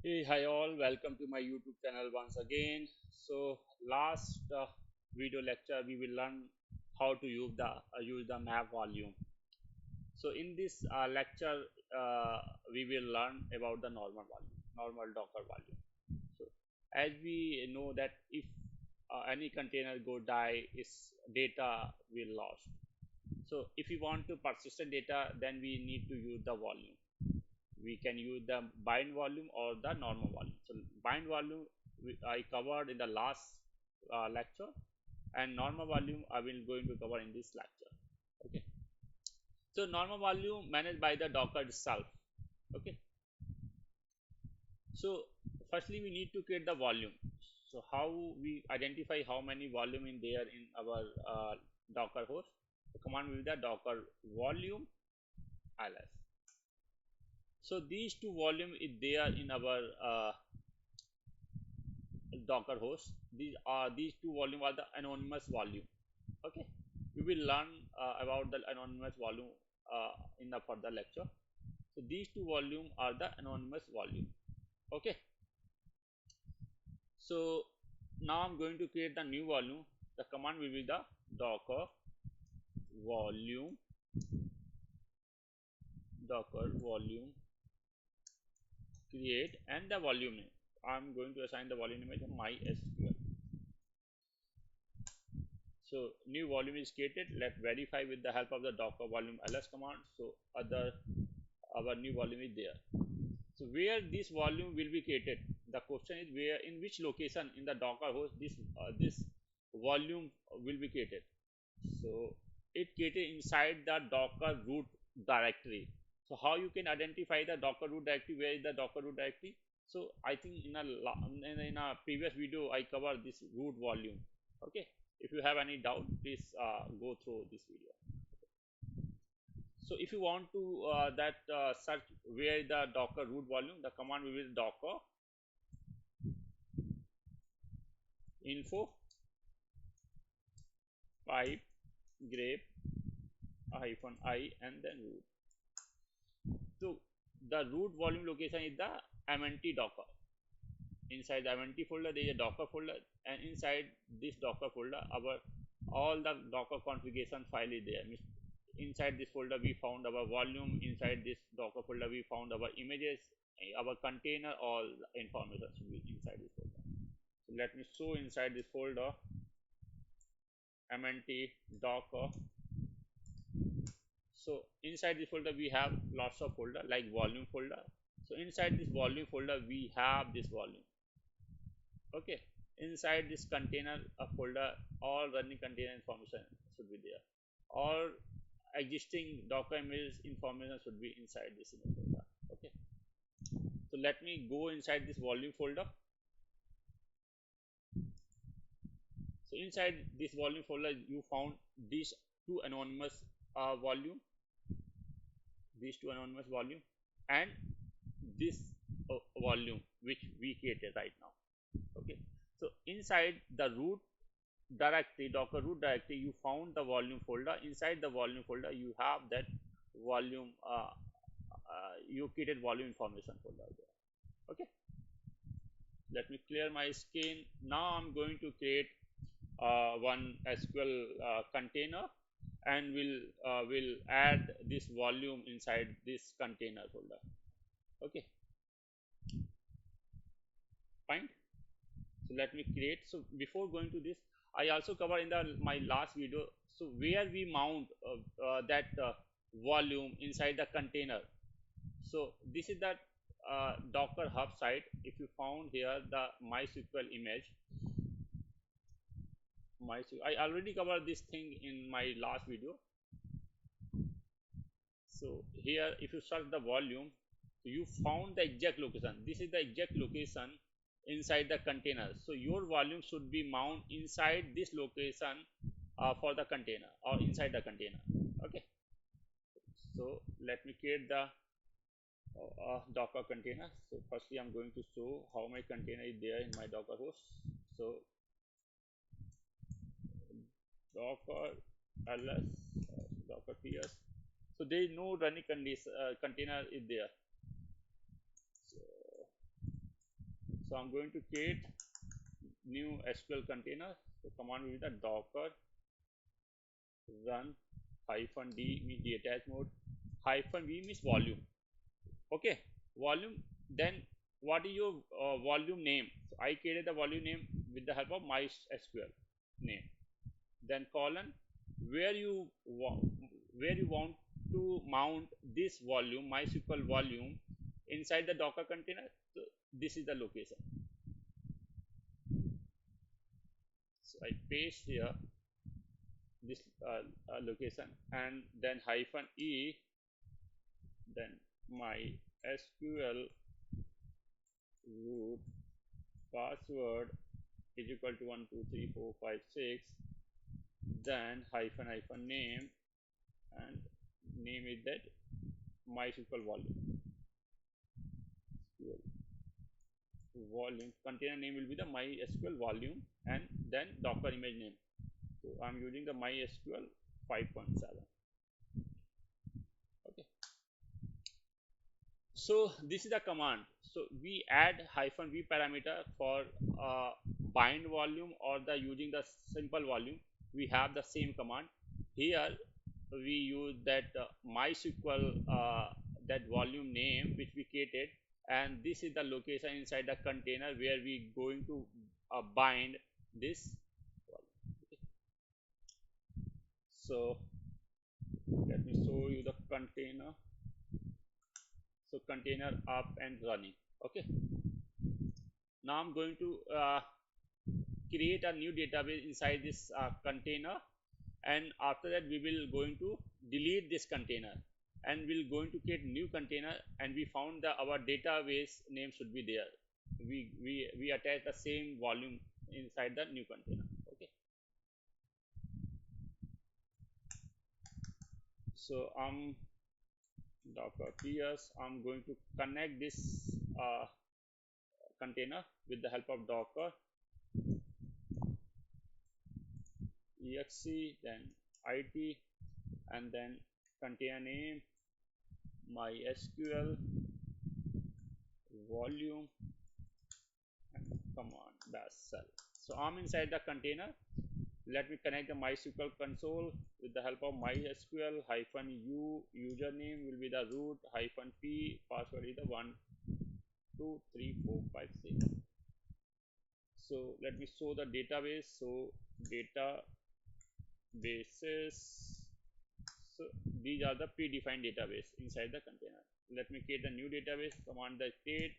Hey, hi all, welcome to my YouTube channel once again. So last video lecture we will learn how to use the map volume. So in this lecture we will learn about the normal Docker volume. So as we know that if any container go die, its data will lost. So if you want to persistent data, then we need to use the volume. We can use the bind volume or the normal volume. So bind volume I covered in the last lecture, and normal volume I will going to cover in this lecture. Okay, so normal volume managed by the Docker itself. Okay, so firstly we need to create the volume. So how we identify how many volume in there in our Docker host? The command will be the Docker volume ls. So these two volume is there in our Docker host. These two volume are the anonymous volume. Okay, we will learn about the anonymous volume in the further lecture. So these two volume are the anonymous volume. Okay, so now I'm going to create the new volume. The command will be the docker volume create and the volume name. I'm going to assign the volume name as MySQL. So new volume is created. Let's verify with the help of the docker volume ls command. So our new volume is there. So where this volume will be created? The question is where, in which location in the Docker host this volume will be created. So it created inside the Docker root directory. So how you can identify the Docker root directory? Where is the Docker root directory? So I think in a previous video I covered this root volume. Okay, if you have any doubt, please go through this video. So if you want to search where the Docker root volume, the command will be docker info pipe grep -i and then root. So the root volume location is the mnt docker. Inside the mnt folder there is a docker folder, and inside this docker folder our all the docker configuration file is there. Inside this folder we found our volume. Inside this docker folder we found our images, our container, all information should be inside this folder. So let me show inside this folder mnt docker. So inside this folder we have lots of folder like volume folder. So inside this volume folder we have this volume. Okay, inside this container folder all running container information should be there. All existing docker images information should be inside this image folder. Okay, so let me go inside this volume folder. So inside this volume folder you found these two anonymous volume these two anonymous volume and this volume which we created right now. Okay, so inside the root directory, docker root directory, you found the volume folder. Inside the volume folder you have that volume you created volume information folder there. Okay, let me clear my screen. Now I'm going to create one SQL container, and will add this volume inside this container folder. Okay, fine. So let me create. So before going to this, I also cover in the my last video. So where we mount that volume inside the container. So this is the Docker hub site. If you found here the MySQL image, I already covered this thing in my last video. So here if you search the volume, you found the exact location. This is the exact location inside the container. So your volume should be mount inside this location for the container or inside the container. Okay, so let me create the Docker container. So firstly I'm going to show how my container is there in my Docker host. So docker ls docker ps. So there is no running container is there. So So I'm going to create new SQL container. So command will be the docker run hyphen d means detach mode, hyphen v means volume. Okay, volume. Then what is your volume name? So I created the volume name with the help of MySQL name. Then colon where you where you want to mount this volume, MySQL volume, inside the Docker container. So this is the location. So I paste here this location, and then hyphen e, then my SQL root password is equal to 123456, then hyphen hyphen name, and name is that MySQL volume. Volume container name will be the MySQL volume, and then Docker image name. So I'm using the MySQL 5.7. Okay, so this is the command. So we add hyphen v parameter for bind volume or the using the simple volume. We have the same command here. We use that MySQL that volume name which we created, and this is the location inside the container where we going to bind this volume. Okay. So let me show you the container. So container up and running. Okay, now I'm going to create a new database inside this container, and after that we will going to delete this container, and we'll going to create new container, and we found that our database name should be there. We attach the same volume inside the new container. Okay, so docker ps, I'm going to connect this container with the help of docker exe, then it, and then container name MySQL volume, and command -cell. So I'm inside the container. Let me connect the MySQL console with the help of MySQL hyphen u, username will be the root, hyphen p, password is the 123456. So let me show the database. So databases, so these are the predefined database inside the container. Let me create a new database. Command the create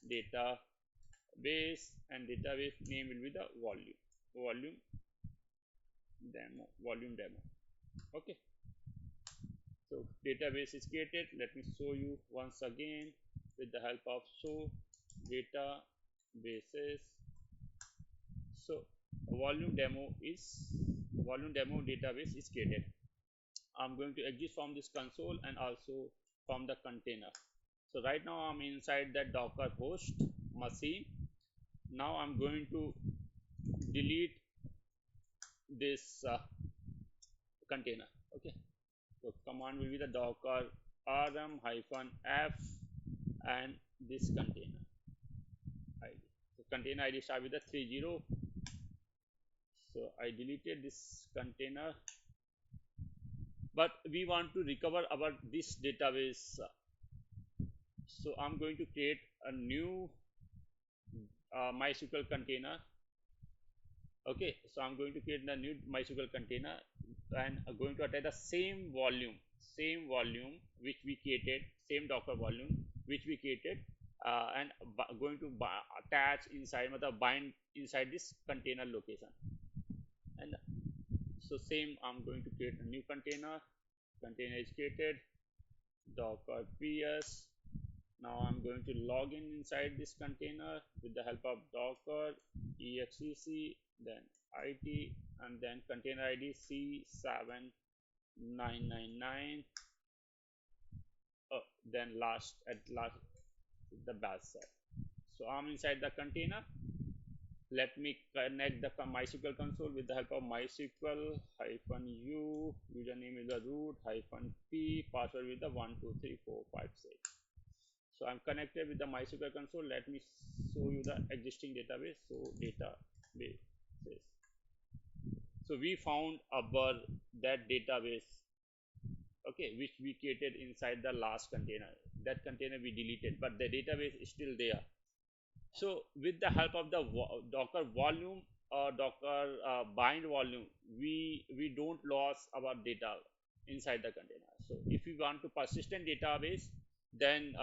database, and database name will be the volume demo. Okay, so database is created. Let me show you once again with the help of show databases. So volume demo database is created. I'm going to exit from this console and also from the container. So right now I'm inside that Docker host machine. Now I'm going to delete this container. Okay, so command will be the docker rm hyphen f and this container id. So container id start with the 30. So I deleted this container, but we want to recover our this database. So I'm going to create a new MySQL container. Okay, so I'm going to create the new MySQL container, and I'm going to attach the same volume which we created, same Docker volume which we created, and going to attach inside the bind inside this container location. And so same, I'm going to create a new container. Container is created, docker ps. Now I'm going to log in inside this container with the help of docker exec, then it, and then container id c7999. Then at last the bash shell. So I'm inside the container. Let me connect the MySQL console with the help of MySQL hyphen u, username is the root, hyphen p, password with the 123456. So I'm connected with the MySQL console. Let me show you the existing database. So database. So we found our that database, okay, which we created inside the last container. That container we deleted, but the database is still there. So with the help of the Docker volume or Docker bind volume, we don't lose our data inside the container. So if we want to persistent database, then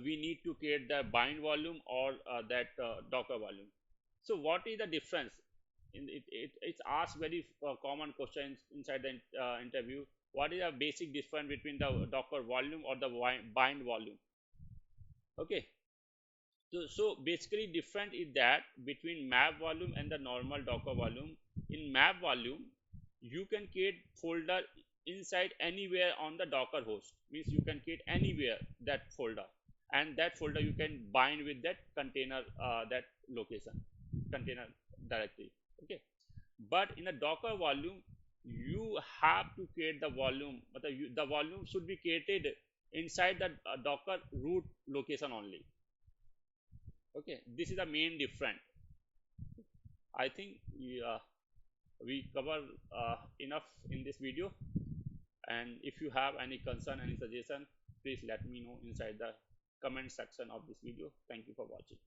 we need to create the bind volume or that Docker volume. So what is the difference? It's asked very common questions inside the interview. What is the basic difference between the Docker volume or the bind volume? Okay, so basically different is that between map volume and the normal Docker volume. In map volume, you can create folder inside anywhere on the Docker host. Means you can create anywhere that folder, and that folder you can bind with that container, that location, container directory. Okay, but in a Docker volume, you have to create the volume, but the volume should be created inside the Docker root location only. Okay, this is the main difference. I think we cover enough in this video, and if you have any concern, any suggestion, please let me know inside the comment section of this video. Thank you for watching.